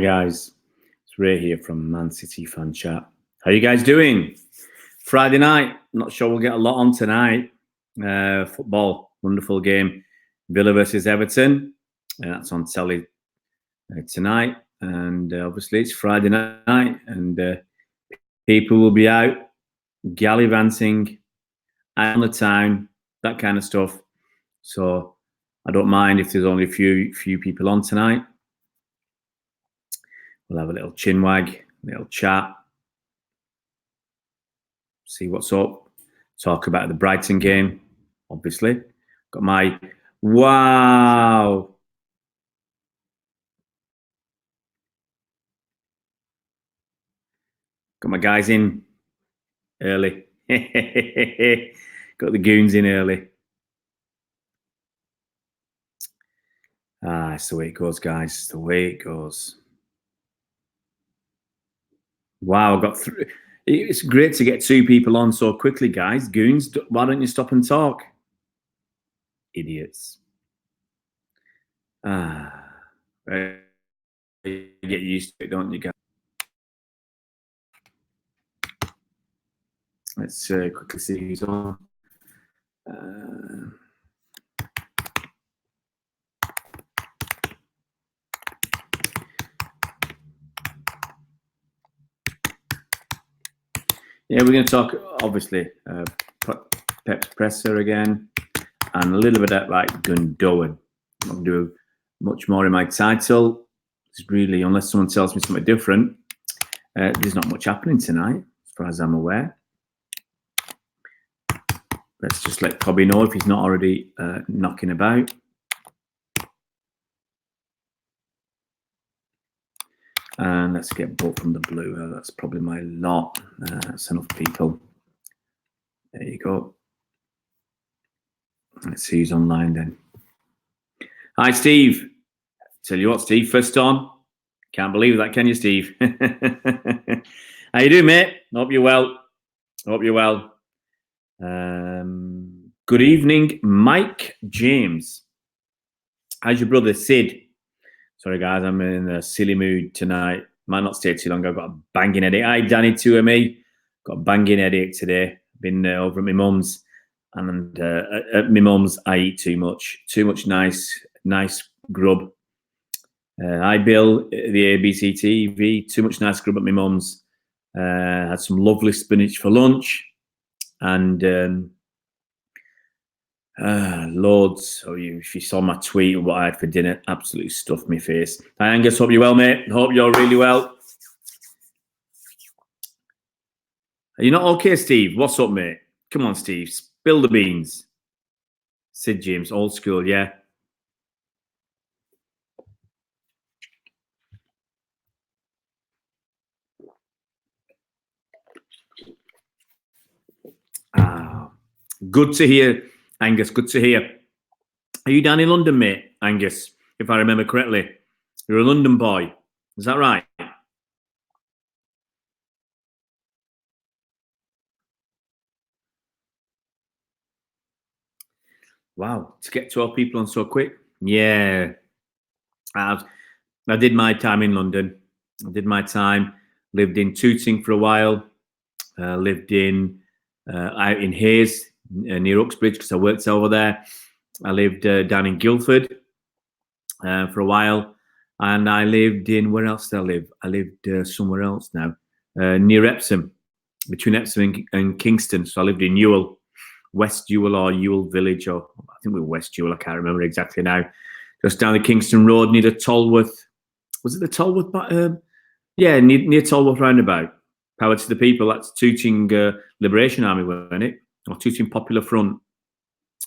guys, it's Ray here from Man City Fan Chat. How you guys doing? Friday night, not sure we'll get a lot on tonight. Football, wonderful game. Villa versus Everton. That's on telly tonight. And obviously it's Friday night and people will be out gallivanting on the town, that kind of stuff. So I don't mind if there's only a few people on tonight. We'll have a little chinwag, little chat, see what's up, talk about the Brighton game, obviously. Got my, wow. Got my guys in early. Got the goons in early. It's the way it goes, guys. It's the way it goes. Wow, I got through. It's great to get two people on so quickly, guys. Goons, why don't you stop and talk? Idiots. You get used to it, don't you, guys? Let's quickly see who's on. Yeah, we're going to talk, obviously, Pep's presser again, and a little bit of like Gundogan. I'm not going to do much more in my title. It's really, unless someone tells me something different, there's not much happening tonight, as far as I'm aware. Let's just let Cobby know if he's not already knocking about. And let's get both from the blue. That's probably my lot. That's enough people. There you go. Let's see who's online then. Hi, Steve. Tell you what, Steve, first on. Can't believe that, can you, Steve? How you doing, mate? Hope you're well. Hope you're well. Good evening, Mike James. How's your brother, Sid? Sorry, guys, I'm in a silly mood tonight. Might not stay too long. I've got a banging headache. Hi, Danny, 2ME. Got a banging headache today. Been over at my mum's. And at my mum's, I eat too much. Too much nice grub. Hi, Bill, the ABC TV. Too much nice grub at my mum's. Had some lovely spinach for lunch. And loads. So if you saw my tweet of what I had for dinner, absolutely stuffed my face. Hi, Angus. Hope you're well, mate. Hope you're really well. Are you not okay, Steve? What's up, mate? Come on, Steve. Spill the beans. Sid James, old school, yeah. Good to hear, Angus. Good to hear. Are you down in London, mate, Angus? If I remember correctly. You're a London boy. Is that right? Wow. To get 12 people on so quick. Yeah. I did my time in London. I did my time. Lived in Tooting for a while. Lived in out in Hayes, near Uxbridge, because I worked over there. I lived down in Guildford for a while, and I lived in, where else did I live? I lived somewhere else now, near Epsom, between Epsom and Kingston. So I lived in Ewell, West Ewell or Ewell Village, or I think we were West Ewell. I can't remember exactly now. Just down the Kingston Road near the Tolworth. Was it the Tolworth? Yeah, near Tolworth roundabout. Power to the people. That's Tooting Liberation Army, wasn't it? Or Tooting Popular Front.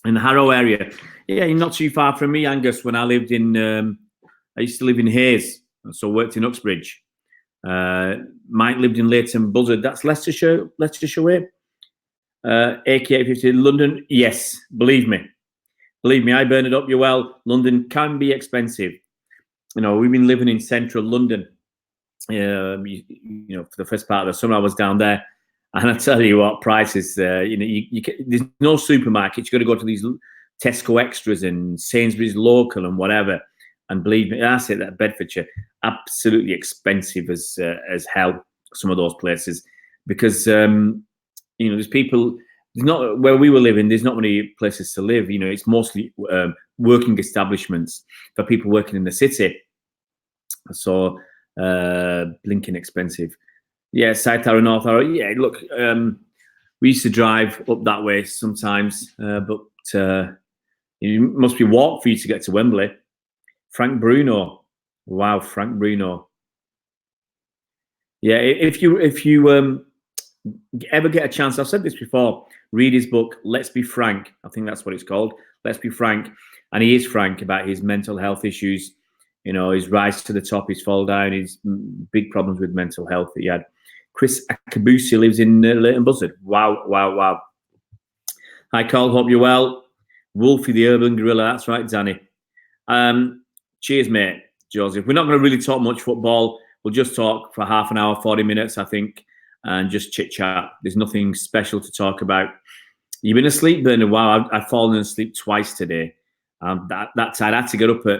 In the Harrow area. Yeah, you're not too far from me, Angus. When I lived in, I used to live in Hayes, so worked in Uxbridge. Mike lived in Leighton Buzzard. That's Leicestershire way. AK-850 London. Yes, believe me. Believe me, I burn it up. You're well. London can be expensive. You know, we've been living in central London. You know, for the first part of the summer, I was down there, and I tell you what, prices. You know, there's no supermarket. You got to go to these Tesco Extras and Sainsbury's Local and whatever, And believe me, I say that Bedfordshire, absolutely expensive as hell. Some of those places, because there's people. There's not where we were living. There's not many places to live. It's mostly working establishments for people working in the city. So blinking expensive. Yeah, South Arrow, North Arrow. Yeah, look, we used to drive up that way sometimes, but it must be walk for you to get to Wembley. Frank Bruno, wow, Frank Bruno. Yeah, if you ever get a chance, I've said this before, read his book, Let's Be Frank. I think that's what it's called. Let's Be Frank. And he is frank about his mental health issues, his rise to the top, his fall down, his big problems with mental health that he had. Chris Akabusi lives in Leighton Buzzard. Wow, wow, wow. Hi, Carl. Hope you're well. Wolfie the Urban Gorilla. That's right, Danny. Cheers, mate, Joseph. We're not going to really talk much football. We'll just talk for half an hour, 40 minutes, I think, and just chit-chat. There's nothing special to talk about. You've been asleep, Bernard? Wow, I've fallen asleep twice today. That time I had to get up at...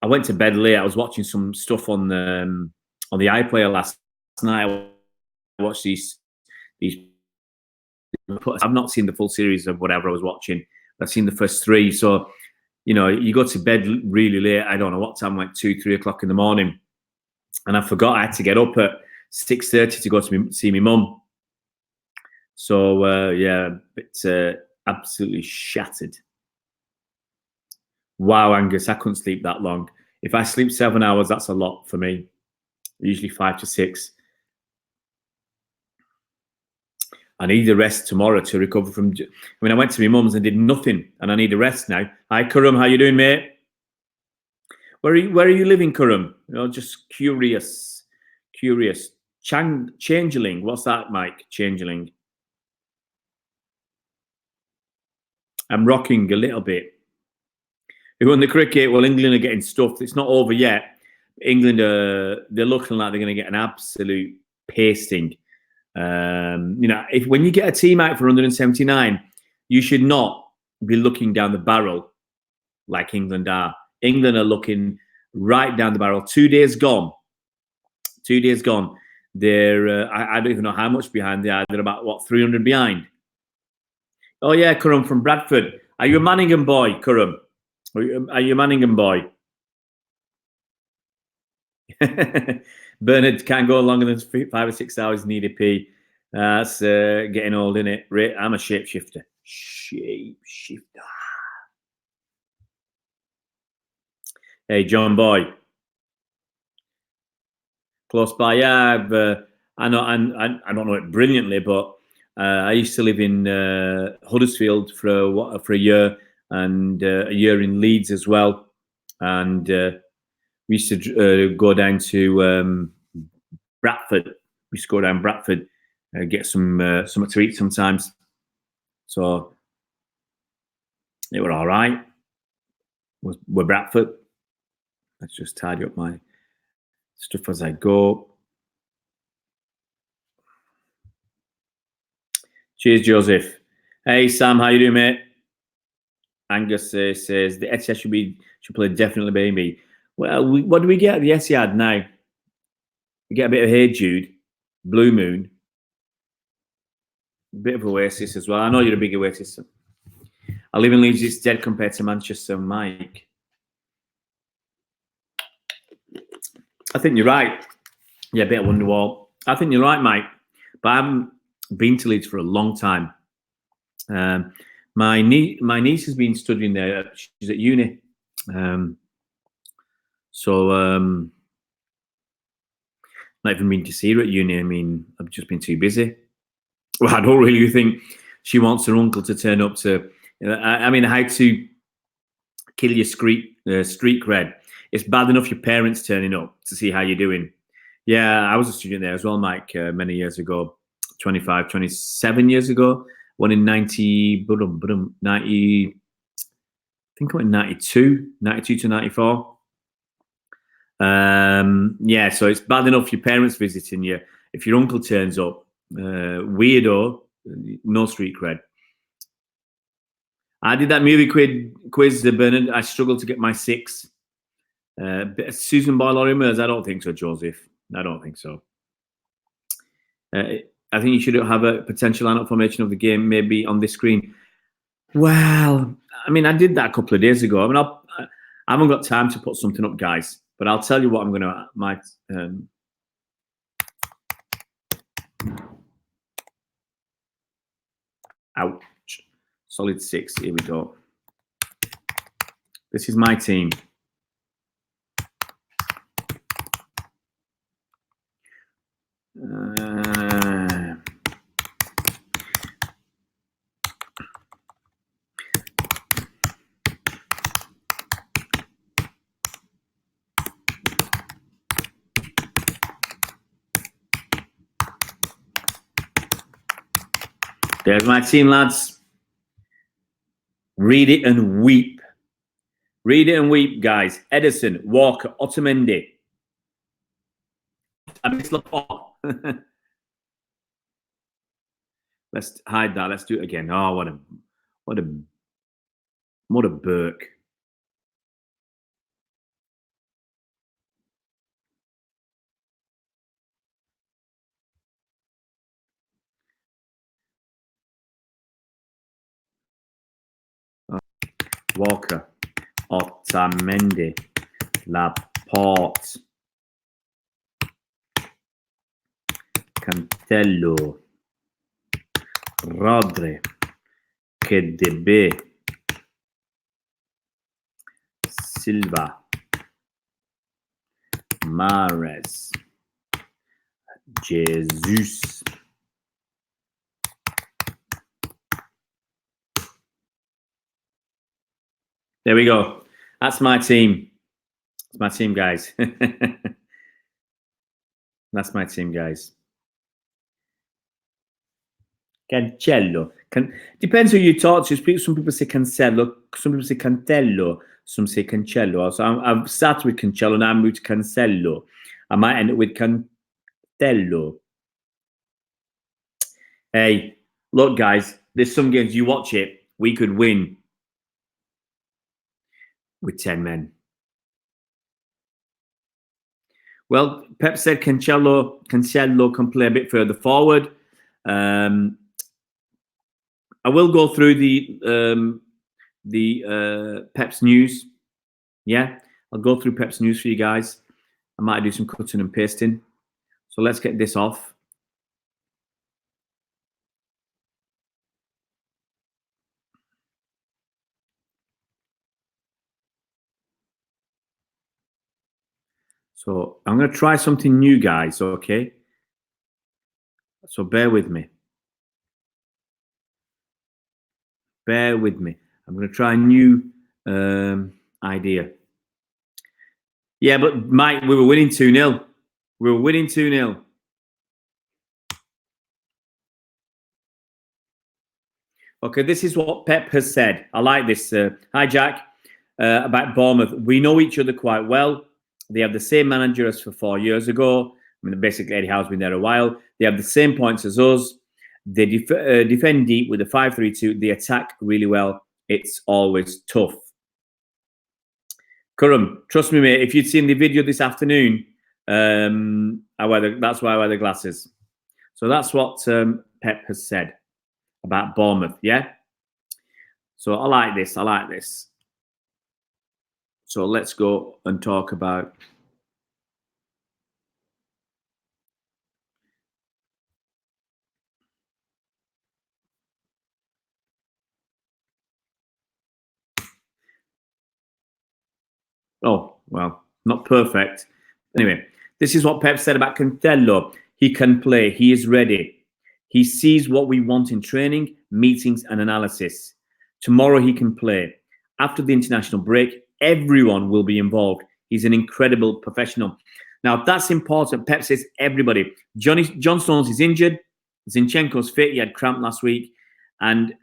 I went to bed late. I was watching some stuff on the iPlayer last night. I watched these. I've not seen the full series of whatever I was watching. I've seen the first 3. So, you go to bed really late. I don't know what time, like 2, 3 o'clock in the morning. And I forgot I had to get up at 6:30 to go to see my mum. So, yeah, it's absolutely shattered. Wow, Angus, I couldn't sleep that long. If I sleep 7 hours, that's a lot for me. Usually 5 to 6. I need a rest tomorrow to recover from... I went to my mum's and did nothing, and I need a rest now. Hi, Kurum. How you doing, mate? Where are you living, Kurum? Just curious. Changeling. What's that, Mike? Changeling. I'm rocking a little bit. Who won the cricket? Well, England are getting stuffed. It's not over yet. England they're looking like they're going to get an absolute pasting. When you get a team out for 179, you should not be looking down the barrel like England are. England are looking right down the barrel. 2 days gone. They're I don't even know how much behind they are. They're about 300 behind. Oh yeah, Curran from Bradford. Are you a Manningham boy, Curran? Are you a Manningham boy? Bernard can't go longer than 5 or 6 hours in EDP. That's getting old, isn't it? I'm a shapeshifter. Hey, John Boy. Close by, yeah. I don't know it brilliantly, but I used to live in Huddersfield for a year, and a year in Leeds as well. And we used to go down to Bradford. We used to go down Bradford, get something to eat sometimes. So they were all right. We're Bradford. Let's just tidy up my stuff as I go. Cheers, Joseph. Hey, Sam, how you doing, mate? Angus says the Etihad should play definitely baby. Well, what do we get at the Etihad now? We get a bit of Hey Jude, Blue Moon, a bit of Oasis as well. I know you're a big Oasis. I live in Leeds. It's dead compared to Manchester, Mike. I think you're right. Yeah, a bit of Wonderwall. I think you're right, Mike. But I haven't been to Leeds for a long time. My niece has been studying there. She's at uni. Not even been to see her at uni. I mean, I've just been too busy. Well, I don't really think she wants her uncle to turn up to... I mean, how to kill your street cred. It's bad enough your parents turning up to see how you're doing. Yeah, I was a student there as well, Mike, many years ago, 27 years ago. One in 90, I think I went 92 to 94. Yeah, so it's bad enough your parents visiting you. If your uncle turns up, weirdo, no street cred. I did that movie quiz, Bernard. I struggled to get my 6. Susan Boyle-Orimers, I don't think so, Joseph. I don't think so. I think you should have a potential lineup formation of the game maybe on this screen. Well, I mean, I did that a couple of days ago. I mean, I haven't got time to put something up, guys, but I'll tell you what I'm going to... ouch. Solid 6. Here we go. This is my team. There's my team, lads. Read it and weep. Read it and weep, guys. Ederson, Walker, Otamendi. Let's hide that. Let's do it again. Oh, what a Burke. Walker, Otamendi, Laporte, Cantello, Rodri, KDB, Silva, Mahrez, Jesus. There we go. That's my team. That's my team, guys. That's my team, guys. Cancello. Depends who you talk to. Some people say Cancello. Some people say Cantello. Some say Cancello. So I've started with Cancello. Now I'm moved to Cancello. I might end up with Cantello. Hey, look, guys. There's some games you watch it. We could win with 10 men. Well, Pep said Cancelo can play a bit further forward. I will go through the Pep's news. Yeah, I'll go through Pep's news for you guys. I might do some cutting and pasting. So let's get this off. So I'm going to try something new, guys, okay? So bear with me. Bear with me. I'm going to try a new idea. Yeah, but Mike, we were winning 2-0. We were winning 2-0. Okay, this is what Pep has said. I like this. Hi, Jack. About Bournemouth. We know each other quite well. They have the same manager as for 4 years ago. I mean, basically, Eddie Howe's been there a while. They have the same points as us. They defend deep with a 5-3-2. They attack really well. It's always tough. Kurum, trust me, mate. If you'd seen the video this afternoon, that's why I wear the glasses. So that's what Pep has said about Bournemouth. Yeah. So I like this. I like this. So let's go and talk about. Oh, well, not perfect. Anyway, this is what Pep said about Cantello. He can play. He is ready. He sees what we want in training, meetings, and analysis. Tomorrow he can play. After the international break, everyone will be involved. He's an incredible professional. Now, that's important. Pep says everybody. John Stones is injured. Zinchenko's fit. He had cramp last week. And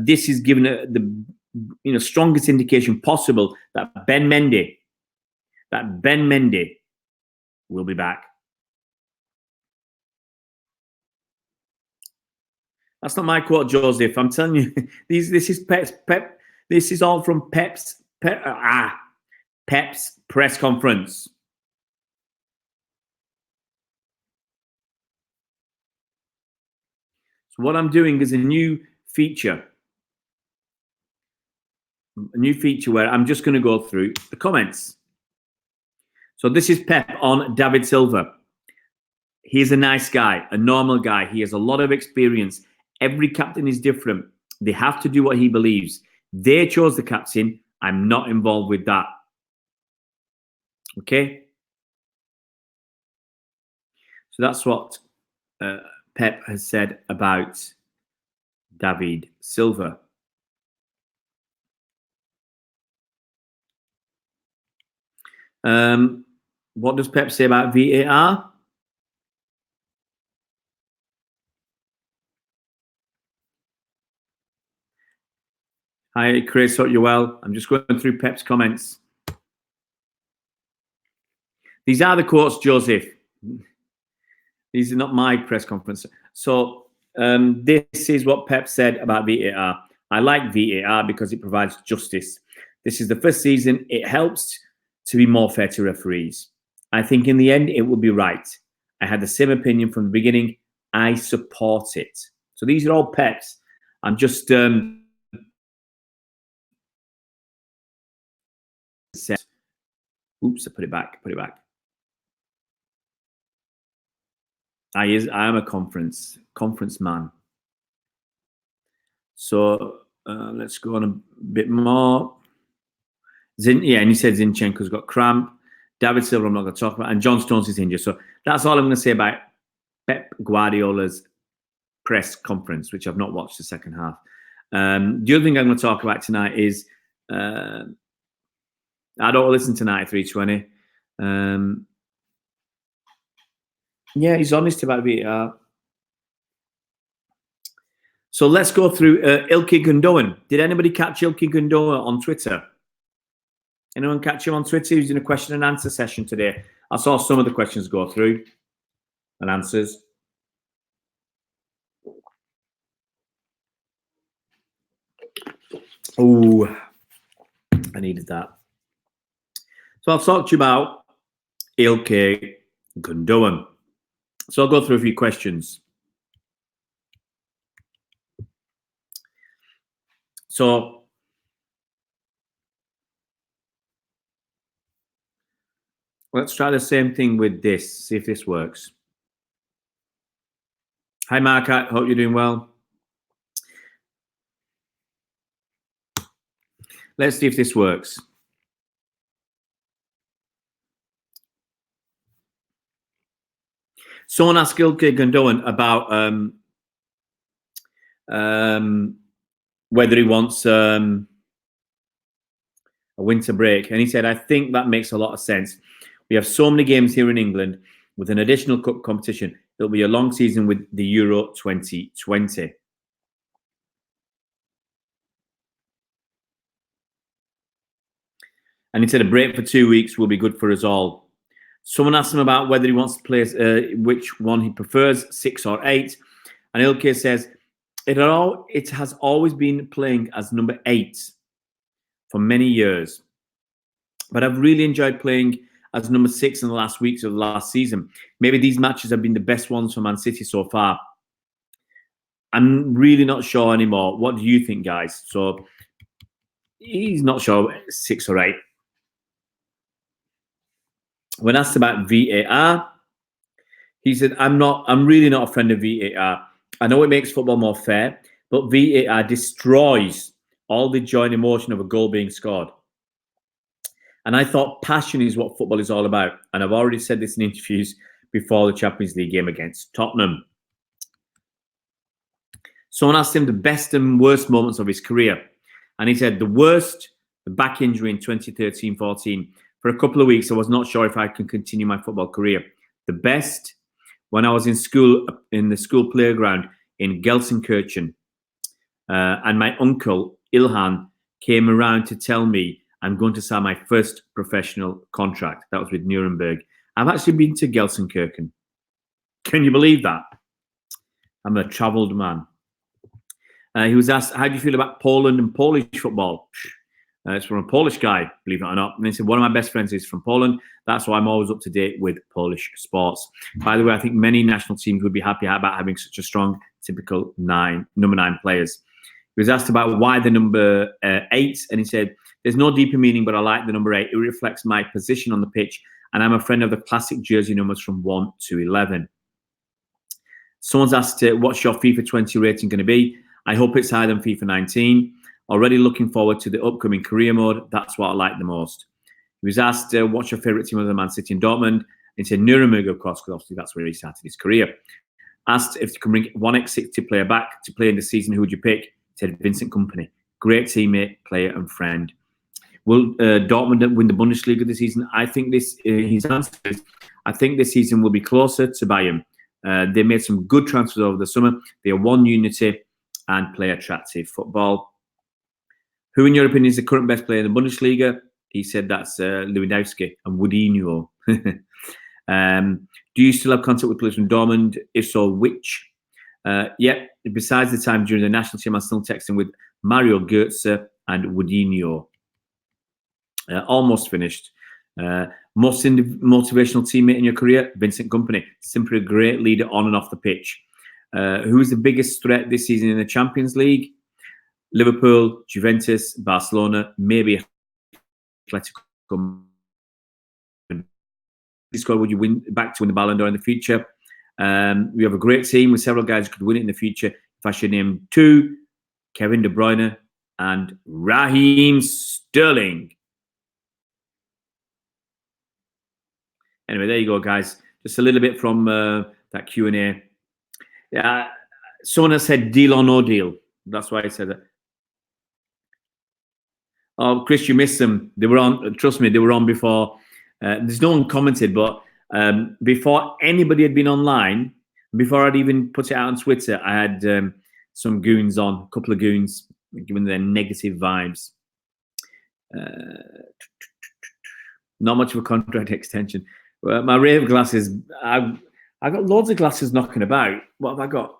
this is given the strongest indication possible that Ben Mendy will be back. That's not my quote, Joseph. I'm telling you, this is Pep. This is all from Pep. Pep's press conference. So what I'm doing is a new feature where I'm just going to go through the comments. So this is Pep on David Silva. He's a nice guy, a normal guy. He has a lot of experience. Every captain is different. They have to do what he believes. They chose the captain. I'm not involved with that. Okay? So that's what Pep has said about David Silva. What does Pep say about VAR? Hi, Chris. Hope you're well. I'm just going through Pep's comments. These are the quotes, Joseph. These are not my press conference. So this is what Pep said about VAR. I like VAR because it provides justice. This is the first season. It helps to be more fair to referees. I think in the end, it will be right. I had the same opinion from the beginning. I support it. So these are all Pep's. I'm just... Oops, I put it back. I am a conference man. So let's go on a bit more. And he said Zinchenko's got cramp. David Silva, I'm not going to talk about. And John Stones is injured. So that's all I'm going to say about Pep Guardiola's press conference, which I've not watched the second half. The other thing I'm going to talk about tonight is I don't listen tonight, 320. Yeah, he's honest about VAR. So let's go through Ilkay Gundogan. Did anybody catch Ilkay Gundogan on Twitter? Anyone catch him on Twitter? He was in a question and answer session today. I saw some of the questions go through and answers. Oh, I needed that. So I'll talk to you about Ilkay Gundogan. So I'll go through a few questions. So let's try the same thing with this, see if this works. Hi, Mark. I hope you're doing well. Let's see if this works. Someone asked Ilkay Gundogan about whether he wants a winter break. And he said, I think that makes a lot of sense. We have so many games here in England with an additional cup competition. It'll be a long season with the Euro 2020. And he said a break for 2 weeks will be good for us all. Someone asked him about whether he wants to play, which one he prefers, 6 or 8. And Ilkay says, it has always been playing as number 8 for many years. But I've really enjoyed playing as number 6 in the last weeks of the last season. Maybe these matches have been the best ones for Man City so far. I'm really not sure anymore. What do you think, guys? So he's not sure, 6 or 8. When asked about VAR, he said, I'm really not a friend of VAR. I know it makes football more fair, but VAR destroys all the joy and emotion of a goal being scored. And I thought passion is what football is all about. And I've already said this in interviews before the Champions League game against Tottenham. Someone asked him the best and worst moments of his career. And he said, the worst, the back injury in 2013-14. For a couple of weeks, I was not sure if I can continue my football career. The best, when I was in school, in the school playground in Gelsenkirchen. And my uncle, Ilhan, came around to tell me I'm going to sign my first professional contract. That was with Nuremberg. I've actually been to Gelsenkirchen. Can you believe that? I'm a travelled man. He was asked, how do you feel about Poland and Polish football? It's from a Polish guy, believe it or not. And he said, one of my best friends is from Poland. That's why I'm always up to date with Polish sports. By the way, I think many national teams would be happy about having such a strong, typical number 9 players. He was asked about why the number 8, and he said, there's no deeper meaning, but I like the number 8. It reflects my position on the pitch, and I'm a friend of the classic jersey numbers from 1 to 11. Someone's asked, what's your FIFA 20 rating going to be? I hope it's higher than FIFA 19. Already looking forward to the upcoming career mode. That's what I like the most. He was asked, what's your favourite team other than Man City and Dortmund? He said Nuremberg, of course, because obviously that's where he started his career. Asked if you can bring one ex-City player back to play in the season, who would you pick? He said Vincent Kompany. Great teammate, player and friend. Will Dortmund win the Bundesliga this season? I think his answer is, I think this season will be closer to Bayern. They made some good transfers over the summer. They are one unity and play attractive football. Who, in your opinion, is the current best player in the Bundesliga? He said that's Lewandowski and Woodinho. Do you still have contact with players from Dortmund? If so, which? Yeah, besides the time during the national team, I'm still texting with Mario Götze and Woodinho. Almost finished. Most motivational teammate in your career? Vincent Kompany. Simply a great leader on and off the pitch. Who is the biggest threat this season in the Champions League? Liverpool, Juventus, Barcelona, maybe Atletico. This squad would you win back to win the Ballon d'Or in the future? We have a great team with several guys who could win it in the future. If I should name 2, Kevin De Bruyne and Raheem Sterling. Anyway, there you go, guys. Just a little bit from that Q&A. Yeah, someone has said deal or no deal. That's why I said that. Oh, Chris, you missed them. They were on. Trust me, they were on before. There's no one commented, but before anybody had been online, before I'd even put it out on Twitter, I had some goons on, a couple of goons, giving their negative vibes. Not much of a contract extension. My rave glasses, I've got loads of glasses knocking about. What have I got?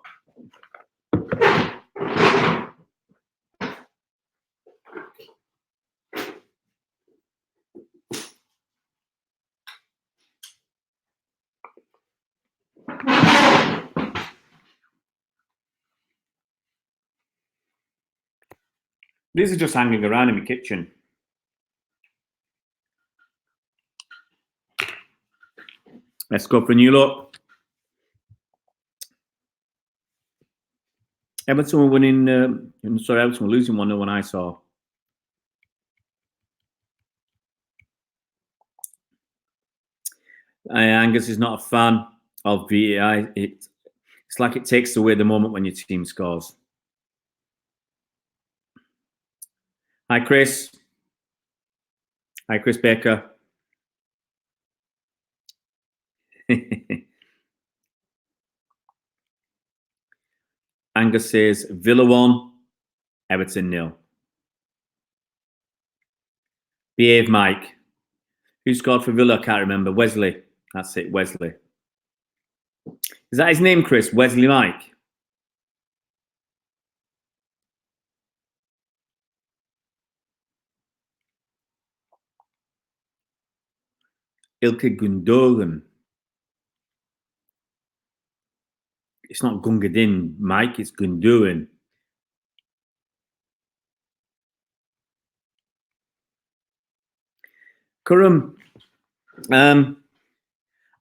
These are just hanging around in my kitchen. Let's go for a new look. Everton were winning. Everton were losing 1-0 when I saw. Angus is not a fan of VAR. It's like it takes away the moment when your team scores. Hi, Chris. Hi, Chris Baker. Angus says Villa 1, Everton 0. Behave, Mike. Who scored for Villa? I can't remember. Wesley. That's it, Wesley. Is that his name, Chris? Wesley Mike? Ilkay Gundogan. It's not Gungadin, Mike. It's Gundogan. Kurum, I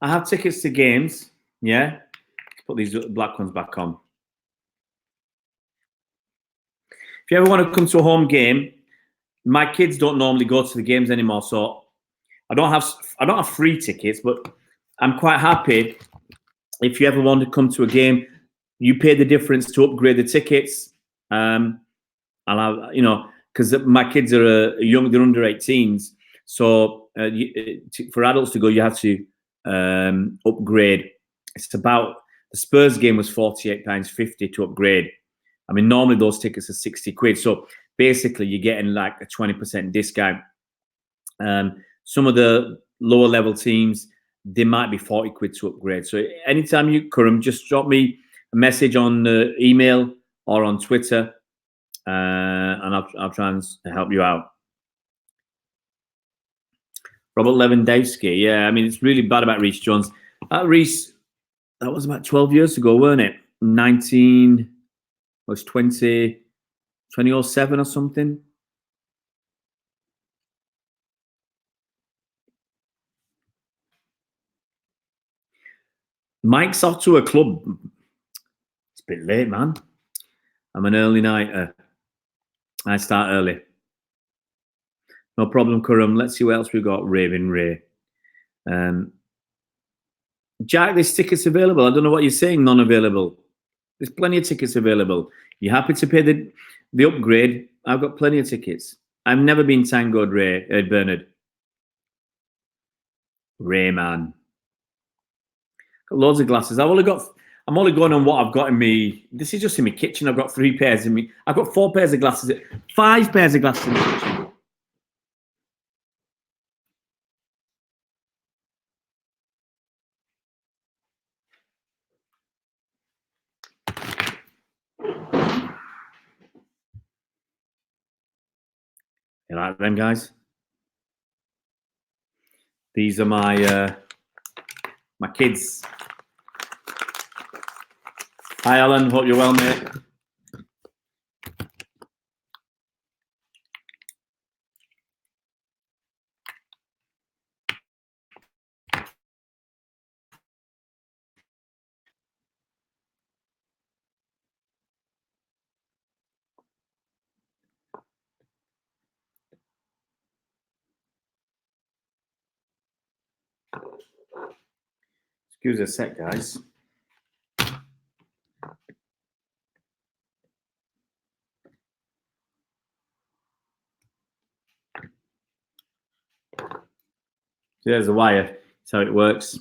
have tickets to games. Yeah, let's put these black ones back on. If you ever want to come to a home game, my kids don't normally go to the games anymore, so I don't have free tickets, but I'm quite happy. If you ever want to come to a game, you pay the difference to upgrade the tickets. I'll have, because my kids are young, they're under 18s. So for adults to go, you have to upgrade. It's about, the Spurs game was £48.50 to upgrade. I mean, normally those tickets are 60 quid. So basically you're getting like a 20% discount. Some of the lower level teams, they might be 40 quid to upgrade. So anytime you come, just drop me a message on email or on Twitter, and I'll try and help you out. Robert Lewandowski. Yeah, I mean, it's really bad about Reece Jones. Reece, that was about 12 years ago, weren't it? 2007 or something. Mike's off to a club. It's a bit late, man. I'm an early nighter. I start early. No problem, Kurum. Let's see what else we've got. Raven Ray. Jack, there's tickets available. I don't know what you're saying, non-available. There's plenty of tickets available. You happy to pay the upgrade? I've got plenty of tickets. I've never been tangoed, Bernard. Ray, man. Got loads of glasses. I'm only going on what I've got in me. This is just in my kitchen. I've got 3 pairs in me. I've got 4 pairs of glasses. 5 pairs of glasses in the kitchen. You like them, guys? These are my kids. Hi, Alan. Hope you're well, mate. Excuse a sec, guys. There's the wire. That's how it works.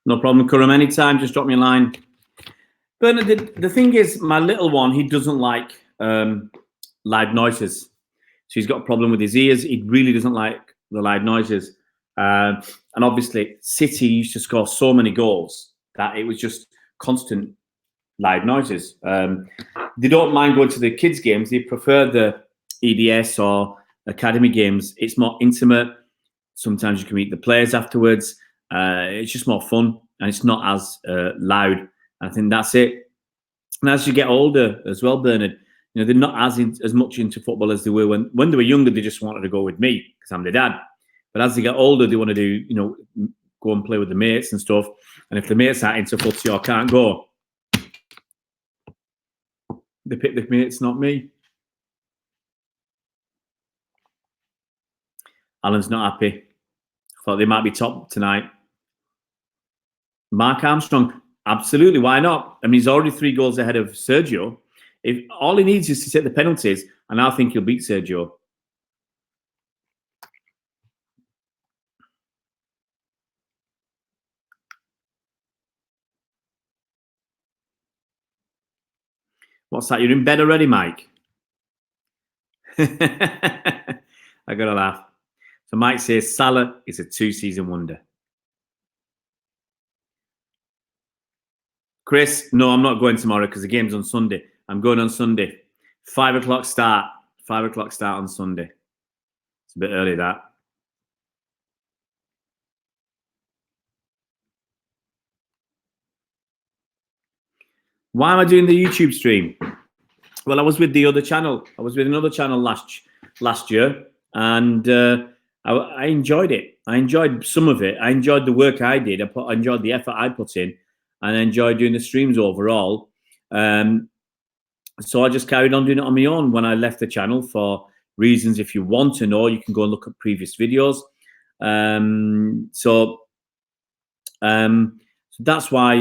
No problem, Kurum. Anytime, just drop me a line. Bernard, the thing is, my little one, he doesn't like loud noises. So he's got a problem with his ears. He really doesn't like the loud noises. And obviously, City used to score so many goals that it was just constant loud noises. They don't mind going to the kids' games. They prefer the EDS or academy games. It's more intimate. Sometimes you can meet the players afterwards. It's just more fun, and it's not as loud. I think that's it. And as you get older as well, Bernard, you know, they're not as much into football as they were when they were younger. They just wanted to go with me because I'm their dad. But as they get older, they want to do, you know, go and play with the mates and stuff. And if the mates aren't into footy or can't go, they pick the mates, not me. Alan's not happy. Thought they might be top tonight. Mark Armstrong, absolutely. Why not? I mean, he's already 3 goals ahead of Sergio. If all he needs is to take the penalties, and I think he'll beat Sergio. What's that? You're in bed already, Mike? I gotta laugh. So Mike says Salah is a 2-season wonder. Chris, no, I'm not going tomorrow because the game's on Sunday. I'm going on Sunday. 5 o'clock start. 5 o'clock start on Sunday. It's a bit early, that. Why am I doing the YouTube stream? Well, I was with the other channel. I was with another channel last year, and I enjoyed it. I enjoyed some of it. I enjoyed the work I did. I enjoyed the effort I put in, and I enjoyed doing the streams overall. So I just carried on doing it on my own when I left the channel for reasons. If you want to know, you can go and look at previous videos. So that's why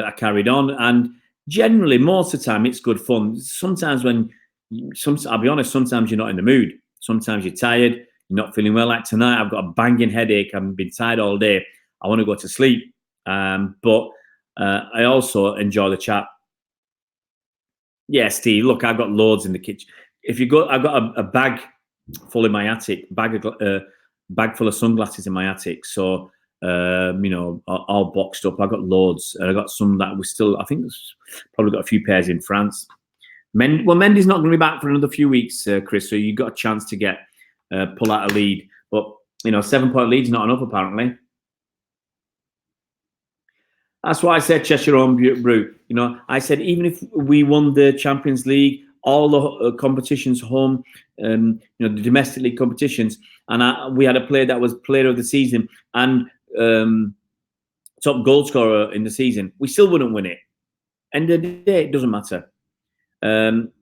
I carried on. And generally, most of the time, it's good fun. Sometimes I'll be honest, sometimes you're not in the mood. Sometimes you're tired. You're not feeling well. Like tonight, I've got a banging headache. I've been tired all day. I want to go to sleep. But I also enjoy the chat. Yeah, Steve, look, I've got loads in the kitchen. If you go, I've got a bag full in my attic, bag full of sunglasses in my attic. So, you know, all boxed up. I've got loads. And I got some that we still, I think, probably got a few pairs in France. Mendy's not going to be back for another few weeks, Chris. So you got a chance to get pull out a lead, but 7-point lead's not enough apparently. That's why I said Cheshire Home Brew. I said even if we won the Champions League, all the competitions home, the domestic league competitions, and we had a player that was player of the season and top goal scorer in the season, we still wouldn't win it. End of the day, it doesn't matter. Eric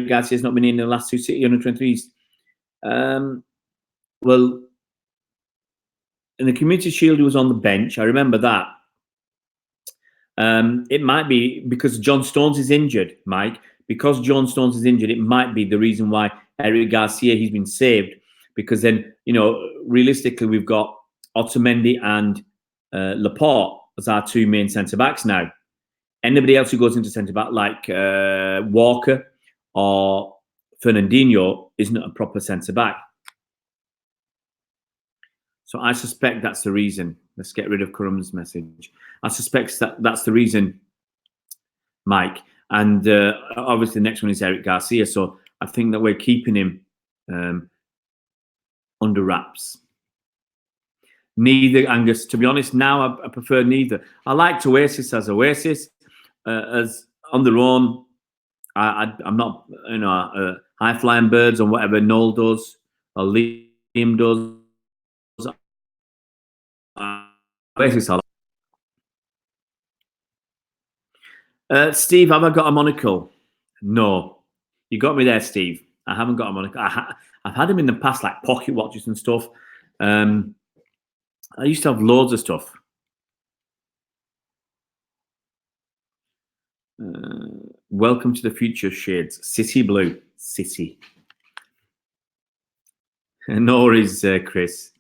Garcia's not been in the last 2 City under-23s. Well, in the Community Shield, he was on the bench. I remember that. It might be because John Stones is injured, Mike. Because John Stones is injured, it might be the reason why Eric Garcia, he's been saved. Because then, realistically, we've got Otamendi and Laporte as our 2 main centre-backs now. Anybody else who goes into centre-back like Walker or Fernandinho isn't a proper centre-back. So I suspect that's the reason. Let's get rid of Curum's message. I suspect that's the reason, Mike. And obviously the next one is Eric Garcia. So I think that we're keeping him under wraps. Neither, Angus. To be honest, now I prefer neither. I liked Oasis as Oasis. As on their own, I'm not, high-flying birds on whatever Noel does or Liam does. Steve, have I got a monocle? No. You got me there, Steve. I haven't got a monocle. I've had them in the past, like pocket watches and stuff. I used to have loads of stuff. Welcome to the future, Shades. City Blue. City. No worries, Chris.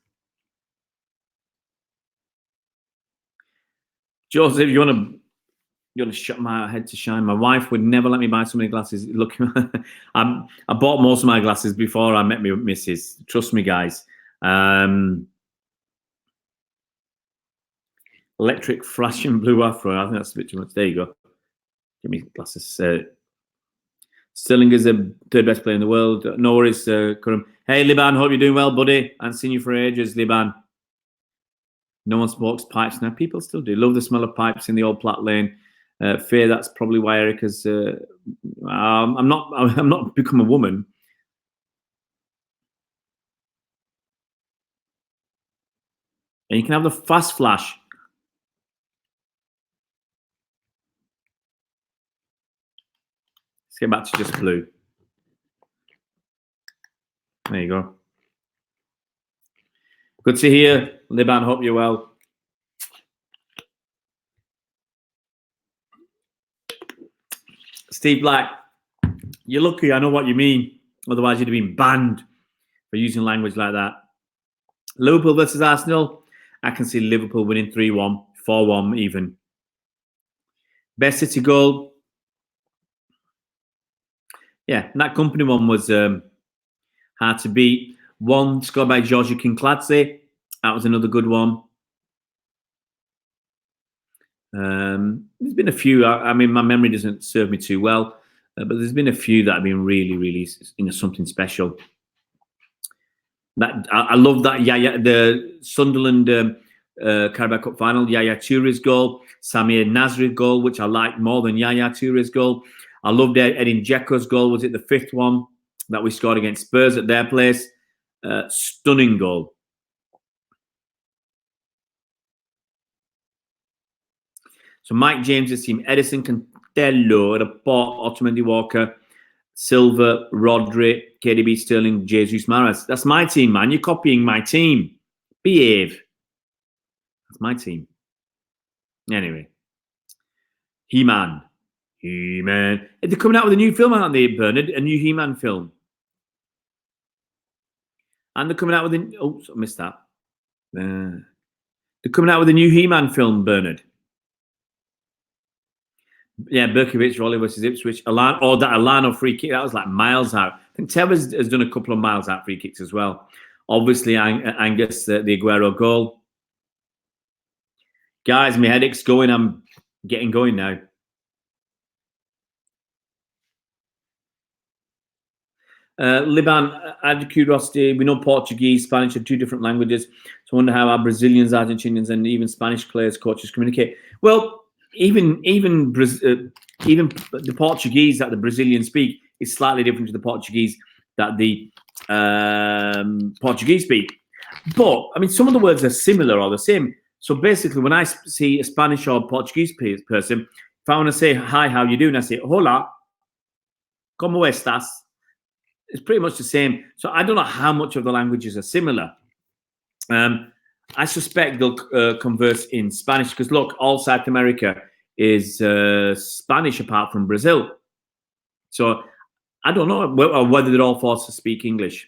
Joseph, you want to shut my head to shine? My wife would never let me buy so many glasses. Look, I bought most of my glasses before I met my missus. Trust me, guys. Electric flashing blue afro. I think that's a bit too much. There you go. Give me glasses. Sterling is the 3rd best player in the world. No worries, Kurum. Hey, Liban, hope you're doing well, buddy. I haven't seen you for ages, Liban. No one smokes pipes now. People still do. Love the smell of pipes in the old Platt Lane. Fear that's probably why Erica's. I'm not become a woman. And you can have the fast flash. Let's get back to just blue. There you go. Good to hear, Liban. Hope you're well. Steve Black, you're lucky. I know what you mean. Otherwise, you'd have been banned for using language like that. Liverpool versus Arsenal. I can see Liverpool winning 3-1, 4-1 even. Best City goal. Yeah, that Company one was hard to beat. One scored by Georgia Kinkladze. That was another good one. There's been a few. I mean, my memory doesn't serve me too well, but there's been a few that have been really, really, something special. That I love that the Sunderland Carabao Cup final, Yaya Touré's goal, Samir Nasri's goal, which I like more than Yaya Touré's goal. I loved Edin Dzeko's goal. Was it the 5th one that we scored against Spurs at their place? Stunning goal. So Mike James's team: Edison, Cantello, Laporte, Otamendi, Walker, Silva, Rodri, KDB, Sterling, Jesus, Mahrez. That's my team, man. You're copying my team. Behave. That's my team. Anyway. He-Man. He-Man. They're coming out with a new film, aren't they, Bernard? A new He-Man film. And they're coming out with a... Oh, I missed that. They're coming out with a new He-Man film, Bernard. Yeah, Berkovic, Raleigh versus Ipswich. That Alano free kick, that was like miles out. I think Tevez has done a couple of miles out free kicks as well. Obviously, Angus, the Aguero goal. Guys, my headache's going. I'm getting going now. Liban, out of curiosity, we know Portuguese, Spanish are two different languages. So I wonder how our Brazilians, Argentinians, and even Spanish players, coaches communicate. Well, even the Portuguese that the Brazilians speak is slightly different to the Portuguese that the Portuguese speak. But I mean, some of the words are similar or the same. So basically, when I see a Spanish or Portuguese person, if I want to say hi, how you doing, I say hola, ¿cómo estás? It's pretty much the same. So I don't know how much of the languages are similar. I suspect they'll converse in Spanish because look, all South America is Spanish apart from Brazil. So I don't know whether they're all forced to speak English.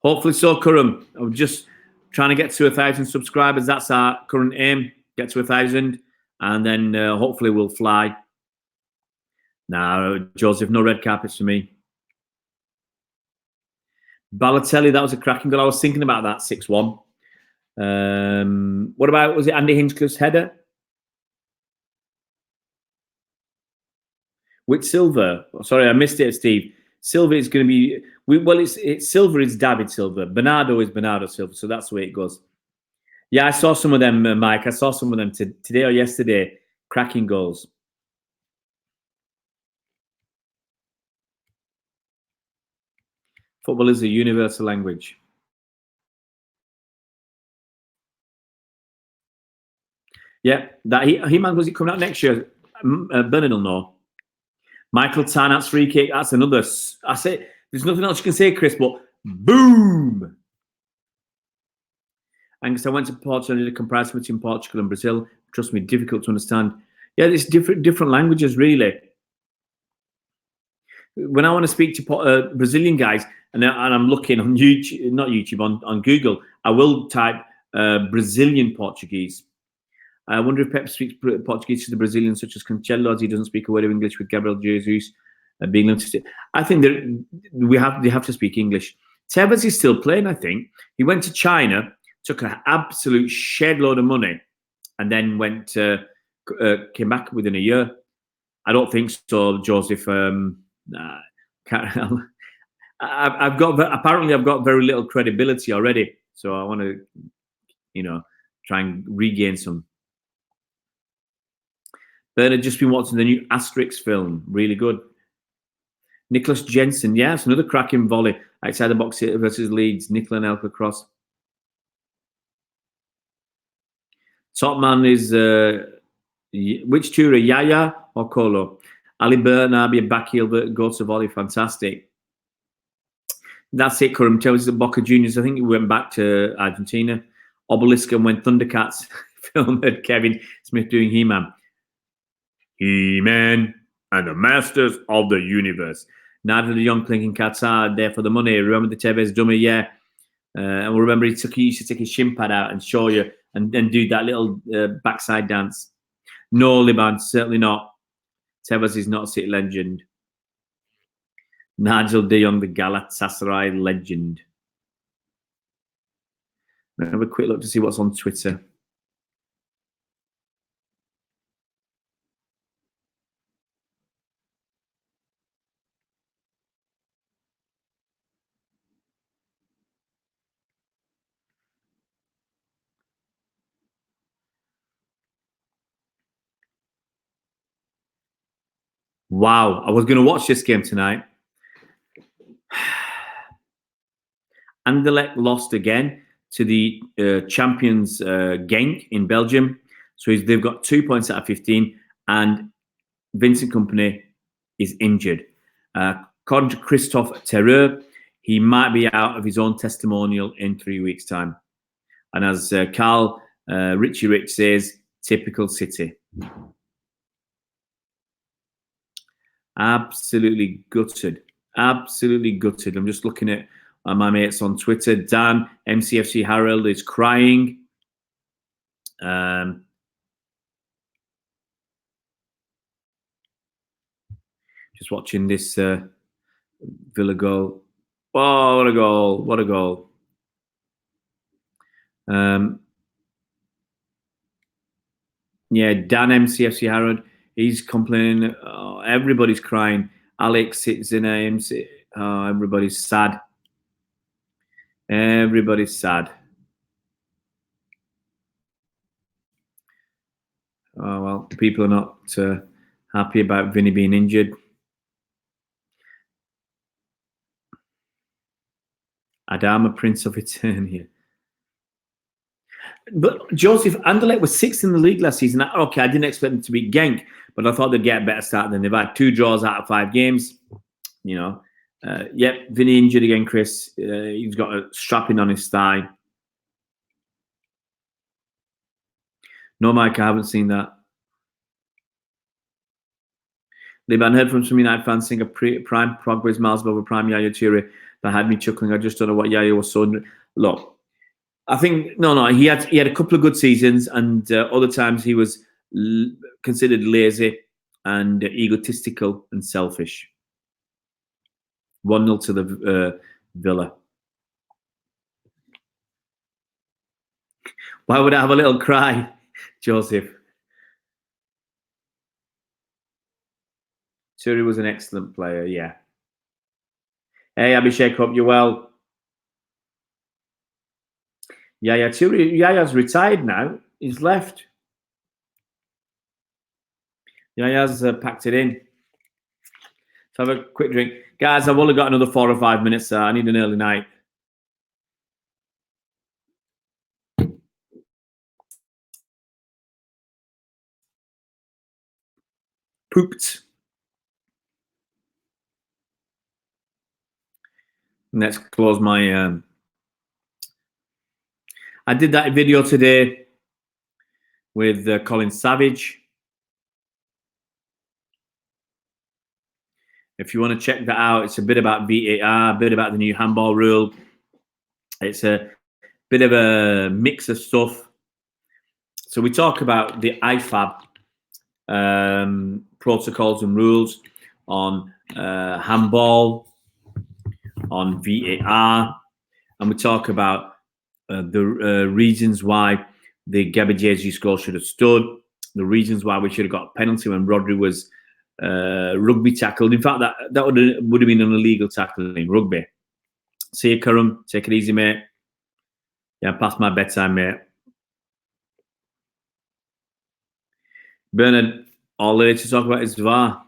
Hopefully so, Kurum. I'm just trying to get to 1,000 subscribers. That's our current aim. Get to 1,000, and then hopefully we'll fly. Now, Joseph, no red carpets for me. Balotelli, that was a cracking goal. I was thinking about that 6-1. What about, was it Andy Hinchcliffe's header? Which Silva? Sorry, I missed it, Steve. Silva is going to be, it's Silva is David Silva. Bernardo is Bernardo Silva. So that's the way it goes. Yeah, I saw some of them, Mike. I saw some of them today or yesterday. Cracking goals. Football is a universal language. Yeah, that He-Man, was it coming out next year? Bernard will know. Michael Tarnack's free kick. That's another. I say there's nothing else you can say, Chris, but boom. And because I went to Portugal and did a comparison between Portugal and Brazil. Trust me, difficult to understand. Yeah, there's different languages, really. When I want to speak to Brazilian guys, and I'm looking on YouTube, not YouTube, on Google, I will type Brazilian Portuguese. I wonder if Pep speaks Portuguese to the Brazilians, such as Cancelo, as he doesn't speak a word of English with Gabriel Jesus being limited. I think that they have to speak English. Tevez is still playing, I think. He went to China, took an absolute shed load of money, and then came back within a year. I don't think so, Joseph. I've got very little credibility already, so I want to, try and regain some. Bernard just been watching the new Asterix film. Really good. Nicholas Jensen. Yes, another cracking volley outside the box versus Leeds. Nicola Anelka cross. Top man is which Tura, Yaya or Colo? Ali Bernabi, back heel, go to volley. Fantastic. That's it, Kurum. Tells us that Boca Juniors, I think he went back to Argentina. Obelisk and when Thundercats film had Kevin Smith doing He-Man. He-Man and the Masters of the Universe. Neither the young clinking cats are there for the money. Remember the Tevez dummy? Yeah. And we'll remember he used to take his shin pad out and show you and then do that little backside dance. No, Liban, certainly not. Tevez is not a City legend. Nigel de Jong, the Galatasaray legend. Let's have a quick look to see what's on Twitter. Wow, I was going to watch this game tonight. Anderlecht lost again to the champions Genk in Belgium. So they've got 2 points out of 15, and Vincent Kompany is injured. According to Christophe Terreur, he might be out of his own testimonial in 3 weeks' time. And as Carl Richie Rich says, typical City. Absolutely gutted. Absolutely gutted. I'm just looking at my mates on Twitter. Dan, MCFC Harold is crying. Just watching this Villa goal. Oh, what a goal. What a goal. Yeah, Dan MCFC Harold, he's complaining. Oh, everybody's crying. Alex, it's in names. Oh, everybody's sad. Everybody's sad. Oh, well, people are not happy about Vinny being injured. Adama, Prince of Eternia. But Joseph, Anderlecht was 6th in the league last season. Okay, I didn't expect them to beat Genk, but I thought they'd get a better start than they've had. 2 draws out of 5 games. You know, yep, Vinny injured again, Chris. He's got a strapping on his thigh. No, Mike, I haven't seen that. Liban, heard from some United fans saying a prime progress miles above a prime Yaya Toure. That had me chuckling. I just don't know what Yaya was so. Look, I think no. He had a couple of good seasons, and other times he was considered lazy and egotistical and selfish. 1-0 to the Villa. Why would I have a little cry, Joseph? Toure was an excellent player, yeah. Hey, Abhishek, hope you're well. Yaya's retired now. He's left. Yaya's packed it in. Let's have a quick drink. Guys, I've only got another 4 or 5 minutes. I need an early night. Pooped. Let's close my... I did that video today with Colin Savage. If you want to check that out, it's a bit about VAR, a bit about the new handball rule. It's a bit of a mix of stuff. So we talk about the IFAB protocols and rules on handball, on VAR, and we talk about the reasons why the Gabby Jesus goal should have stood, the reasons why we should have got a penalty when Rodri was rugby tackled. In fact, that would have been an illegal tackle in rugby. See you, Karam. Take it easy, mate. Yeah, past my bedtime, mate. Bernard, all there to talk about is VAR.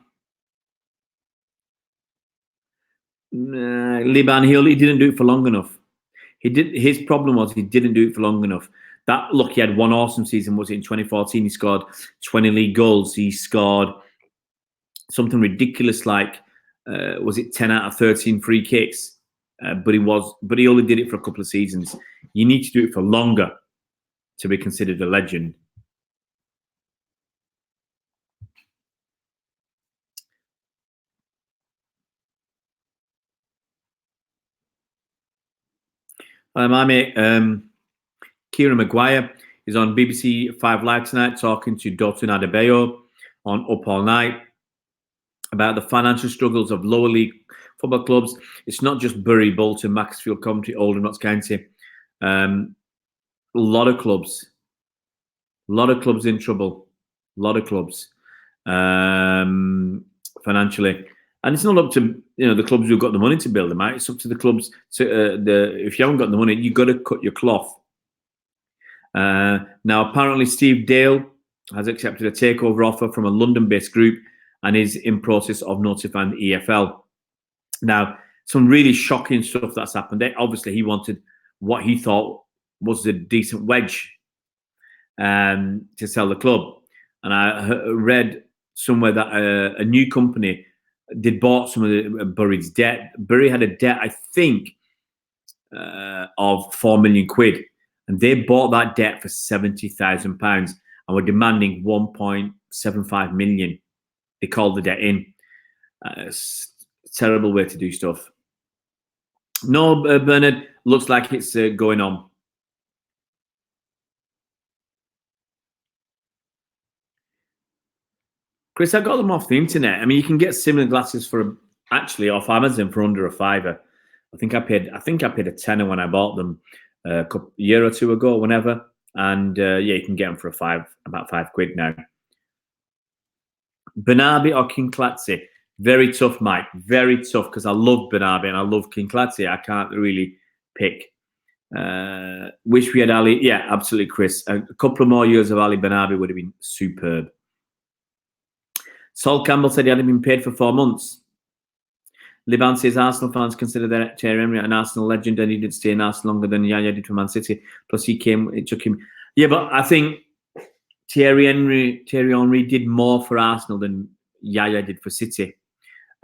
Liban, he didn't do it for long enough. His problem was he didn't do it for long enough. Look, he had one awesome season. Was it in 2014? He scored 20 league goals. He scored something ridiculous like was it 10 out of 13 free kicks? But he only did it for a couple of seasons. You need to do it for longer to be considered a legend. My mate Kieran Maguire is on BBC 5 Live tonight talking to Dotun Adebayo on Up All Night about the financial struggles of lower league football clubs. It's not just Bury, Bolton, Macclesfield, Coventry, Oldham, Notts County. A lot of clubs in trouble. A lot of clubs financially. And it's not up to the clubs who've got the money to build them out. It's up to the clubs. If you haven't got the money, you've got to cut your cloth. Now, apparently, Steve Dale has accepted a takeover offer from a London-based group and is in process of notifying the EFL. Now, some really shocking stuff that's happened. Obviously, he wanted what he thought was a decent wedge to sell the club. And I read somewhere that a new company did bought some of Bury's debt. Bury had a debt, I think, of £4 million, and they bought that debt for £70,000 and were demanding 1.75 million. They called the debt in. It's a terrible way to do stuff. No, Bernard, looks like it's going on. Chris, I got them off the internet. I mean, you can get similar glasses actually off Amazon for under £5. I think I paid a tenner when I bought them a year or two ago, whenever. And yeah, you can get them for about £5 now. Bernardi or King Clatzy? Very tough, Mike. Very tough because I love Bernabé and I love Kinkladze. I can't really pick. Wish we had Ali. Yeah, absolutely, Chris. A couple of more years of Ali Bernabé would have been superb. Sol Campbell said he hadn't been paid for 4 months. Liban says Arsenal fans consider their Thierry Henry an Arsenal legend and he did stay in Arsenal longer than Yaya did for Man City. Plus it took him. Yeah, but I think Thierry Henry did more for Arsenal than Yaya did for City.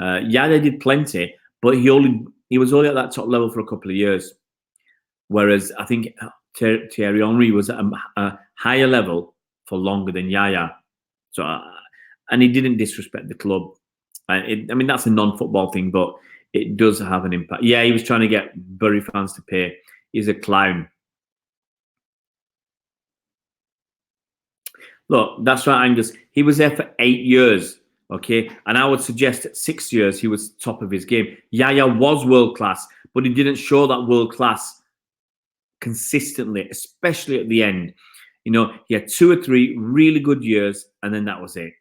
Yaya did plenty, but he was only at that top level for a couple of years. Whereas I think Thierry Henry was at a higher level for longer than Yaya. So, and he didn't disrespect the club. I mean, that's a non-football thing, but it does have an impact. Yeah, he was trying to get Bury fans to pay. He's a clown. Look, that's right, Angus. He was there for 8 years, okay? And I would suggest at 6 years, he was top of his game. Yaya was world-class, but he didn't show that world-class consistently, especially at the end. You know, he had 2 or 3 really good years, and then that was it.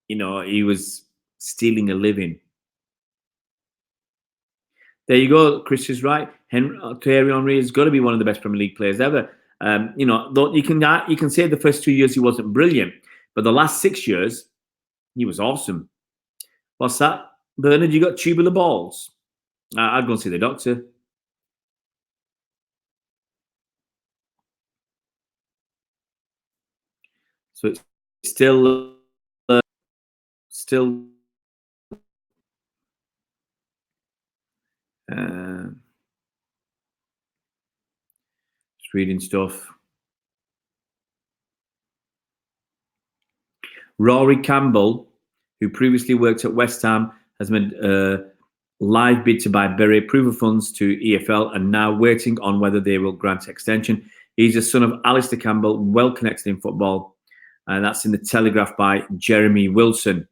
You know, he was stealing a living. There you go. Chris is right. Thierry Henry has got to be one of the best Premier League players ever. You know, though you can say the first 2 years he wasn't brilliant, but the last 6 years he was awesome. What's that, Bernard? You got tubular balls? I'd go and see the doctor. So it's still. Just reading stuff. Rory Campbell, who previously worked at West Ham, has made a live bid to buy Bury, approval funds to EFL, and now waiting on whether they will grant extension. He's a son of Alistair Campbell, well connected in football, and that's in the Telegraph by Jeremy Wilson.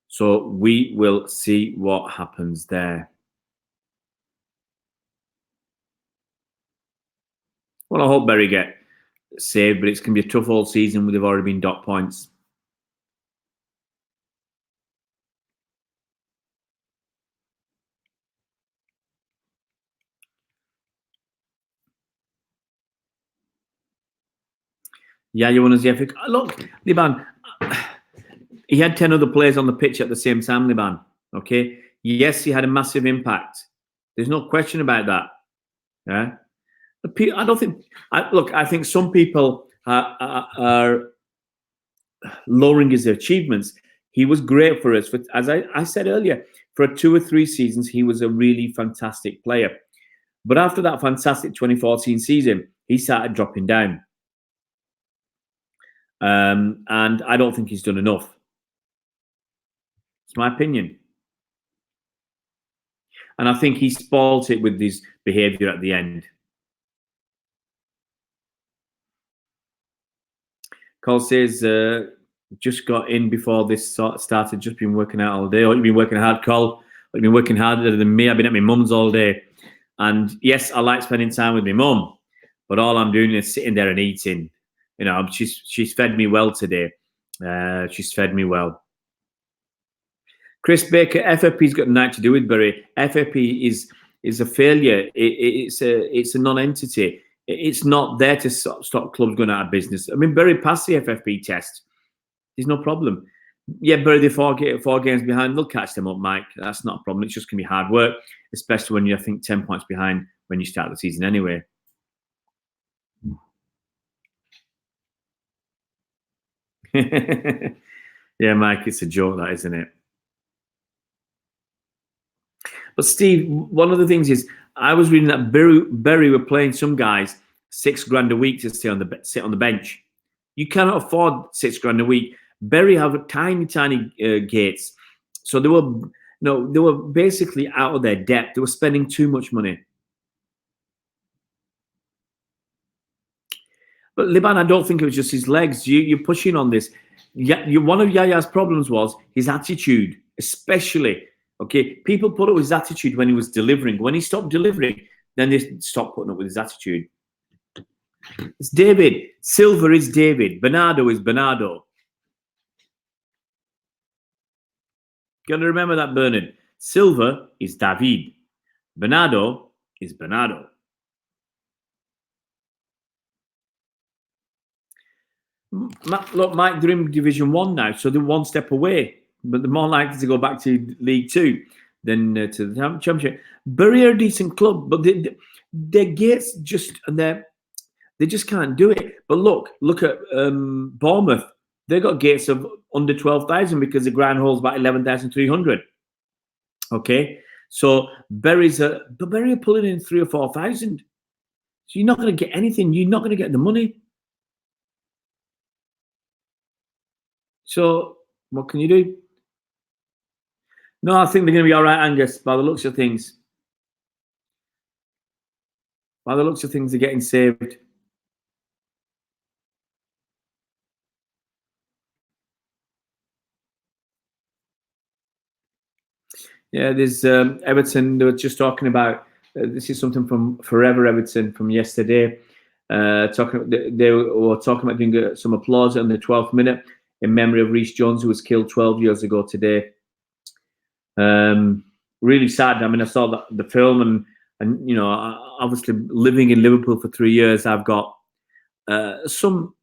So we will see what happens there. Well, I hope Bury get saved, but it's going to be a tough old season where they've already been docked points. Yeah, you want to see. Look, Liban, he had 10 other players on the pitch at the same time, Liban. Okay. Yes, he had a massive impact. There's no question about that. Yeah. I don't think. I think some people are lowering his achievements. He was great for us. As I said earlier, for 2 or 3 seasons, he was a really fantastic player. But after that fantastic 2014 season, he started dropping down. And I don't think he's done enough. It's my opinion. And I think he spoilt it with his behaviour at the end. Cole says, just got in before this started, just been working out all day. Oh, you've been working hard, Cole. You've been working harder than me. I've been at my mum's all day. And yes, I like spending time with my mum, but all I'm doing is sitting there and eating. You know, she's fed me well today. She's fed me well. Chris Baker, FFP's got nothing to do with Bury. FFP is a failure. It's a non-entity. It's not there to stop clubs going out of business. I mean, Bury passed the FFP test. There's no problem. Yeah, Bury, they're 4 games behind. They'll catch them up, Mike. That's not a problem. It's just going to be hard work, especially when you're, I think, 10 points behind when you start the season anyway. Yeah, Mike, it's a joke, that, isn't it? But Steve, one of the things is, I was reading that Bury were playing some guys $6,000 a week to sit on the bench. You cannot afford $6,000 a week. Bury have tiny gates, so they were basically out of their depth. They were spending too much money. But Liban, I don't think it was just his legs. You're pushing on this. One of Yaya's problems was his attitude, especially. Okay, people put up with his attitude when he was delivering. When he stopped delivering, then they stopped putting up with his attitude. It's David. Silva is David. Bernardo is Bernardo. Got to remember that, Bernard. Silva is David. Bernardo is Bernardo. Look, Mike, they're in Division 1 now, so they're one step away. But they're more likely to go back to League 2 than to the Championship. Bury are a decent club, but their gates just, and they just can't do it. But look at Bournemouth. They got gates of under 12,000 because the ground holds about 11,300. Okay, so Bury are pulling in 3,000 or 4,000. So you're not going to get anything. You're not going to get the money. So what can you do? No, I think they're going to be all right, Angus, by the looks of things. By the looks of things, they're getting saved. Yeah, there's Everton. They were just talking about. This is something from Forever Everton from yesterday. They were talking about doing some applause in the 12th minute in memory of Reece Jones, who was killed 12 years ago today. Really sad. I mean, I saw the film, and you know, obviously living in Liverpool for 3 years, I've got some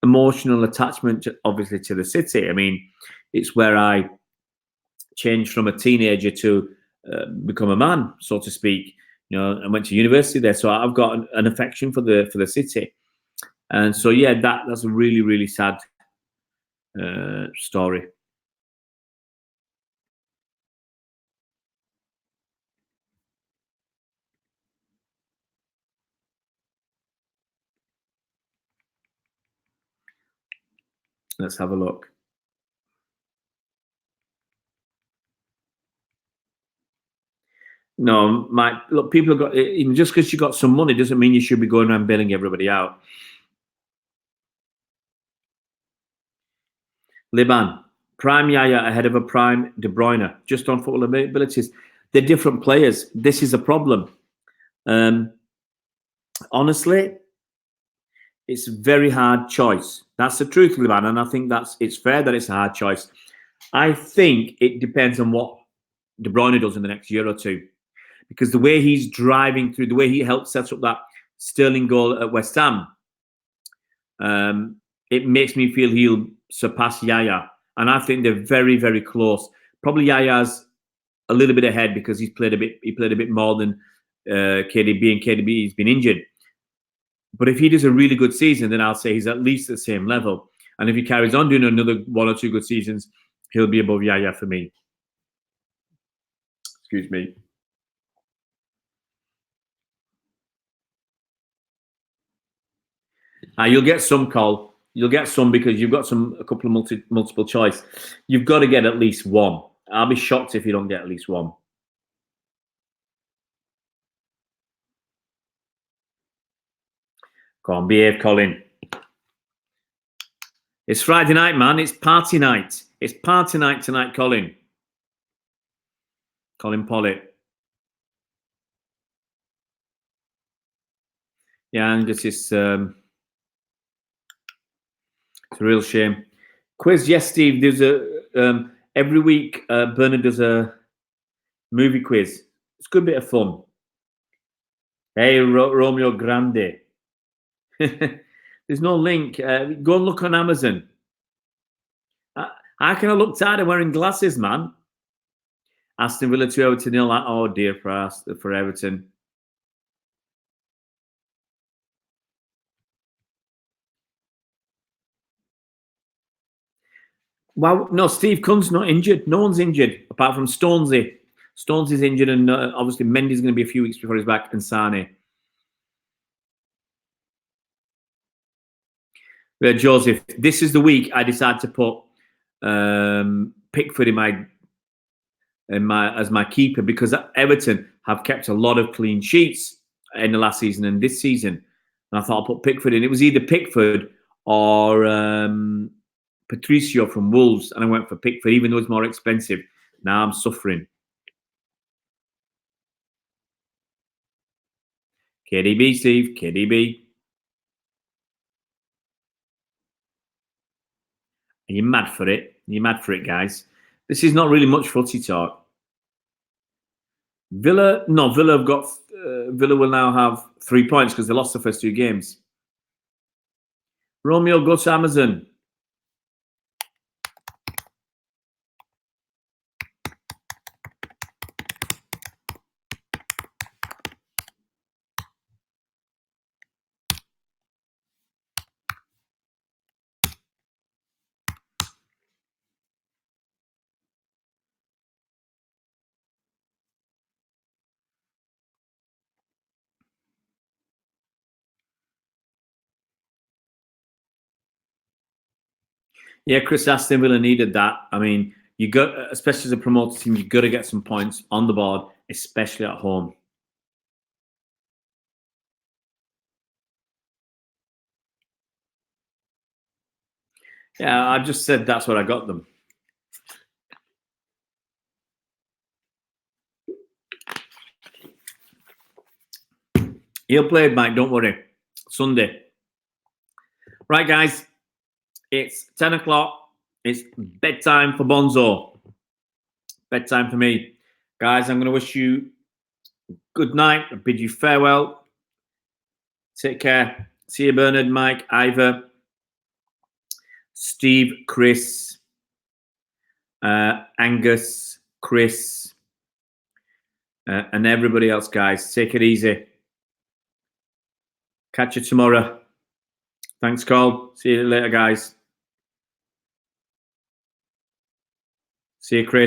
emotional attachment, obviously, to the city. I mean, it's where I changed from a teenager to become a man, so to speak. You know, I went to university there, so I've got an affection for the city. And so, yeah, that's a really, really sad story. Let's have a look. No, look, people have got, just because you got some money doesn't mean you should be going around bailing everybody out. Liban, prime Yaya ahead of a prime De Bruyne, just on football abilities. They're different players. This is a problem. Honestly, it's a very hard choice. That's the truth, Liban, and I think it's fair that it's a hard choice. I think it depends on what De Bruyne does in the next year or two, because the way he's driving through, the way he helped set up that Sterling goal at West Ham, it makes me feel he'll surpass Yaya, and I think they're very, very close. Probably Yaya's a little bit ahead because he played a bit more than KDB, and KDB's been injured. But if he does a really good season, then I'll say he's at least the same level. And if he carries on doing another 1 or 2 good seasons, he'll be above Yaya for me. Excuse me. You'll get some, Cole. You'll get some because you've got a couple of multiple choice. You've got to get at least one. I'll be shocked if you don't get at least one. Go on, behave, Colin. It's Friday night, man. It's party night. It's party night tonight, Colin. Colin Pollitt. Yeah, Angus, it's a real shame. Quiz, yes, Steve. There's every week Bernard does a movie quiz. It's a good bit of fun. Hey, Romeo Grande. There's no link. Go and look on Amazon. How can I look tired of wearing glasses, man? Aston Villa 2 Everton 0. Oh dear, for Everton. Well, no, Steve Kunn's not injured. No one's injured apart from Stonesy. Stonesy's injured, and obviously Mendy's going to be a few weeks before he's back, and Sane. Joseph, this is the week I decided to put Pickford as my keeper, because Everton have kept a lot of clean sheets in the last season and this season. And I thought I'll put Pickford in. It was either Pickford or Patricio from Wolves, and I went for Pickford, even though it's more expensive. Now I'm suffering. KDB, Steve, KDB. Are you mad for it? Are you mad for it, guys? This is not really much footy talk. Villa have got. Villa will now have 3 points because they lost the first 2 games. Romeo, go to Amazon. Yeah, Chris, Aston Villa needed that. I mean, you got, especially as a promoted team, you got to get some points on the board, especially at home. Yeah, I just said that's what I got them. He'll play, Mike. Don't worry. Sunday. Right, guys. It's 10 o'clock. It's bedtime for Bonzo. Bedtime for me. Guys, I'm going to wish you good night. I bid you farewell. Take care. See you, Bernard, Mike, Ivor, Steve, Chris, Angus, Chris, and everybody else, guys. Take it easy. Catch you tomorrow. Thanks, Cole. See you later, guys. See you, Chris.